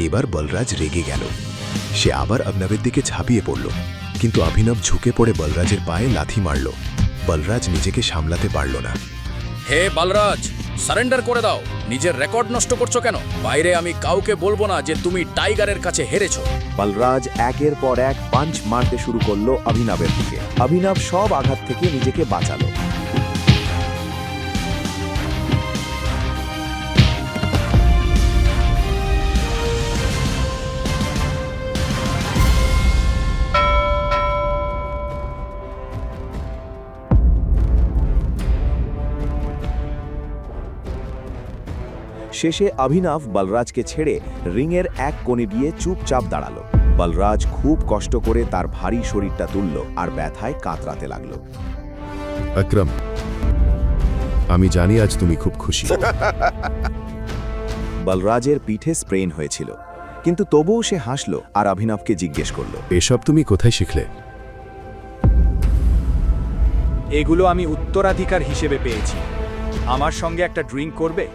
এবার বলরাজ রেগে গেল। সে আবার অভিনবের দিকে ঝাঁপিয়ে পড়ল, কিন্তু অভিনব ঝুঁকে পড়ে বলরাজের পায়ে লাথি মারল। বলরাজ নিজেকে সামলাতে পারল না। হে বলরাজ, সারেন্ডার করে দাও। নিজের রেকর্ড নষ্ট করছো কেন? বাইরে আমি কাউকে বলবো না যে তুমি টাইগারের কাছে হেরেছো। বলরাজ একের পর এক পাঞ্চ মারতে শুরু করলো অভিনবের দিকে। অভিনব সব আঘাত থেকে নিজেকে বাঁচালো। শেষে অভিনব বলরাজকে ছেড়ে রিংয়ের এক কোণে গিয়ে চুপচাপ দাঁড়ালো। বলরাজ খুব কষ্ট করে তার ভারী শরীরটা তুলল আর ব্যথায় কাতরাতে লাগলো। আকরাম, আমি জানি আজ তুমি খুব খুশি। বলরাজের পিঠে স্প্রেন হয়েছিল, কিন্তু তবুও সে হাসল আর অভিনবকে জিজ্ঞেস করল, এসব তুমি কোথায় শিখলে? এগুলো আমি উত্তরাধিকার হিসেবে পেয়েছি। আমার সঙ্গে একটা ড্রিঙ্ক করবে?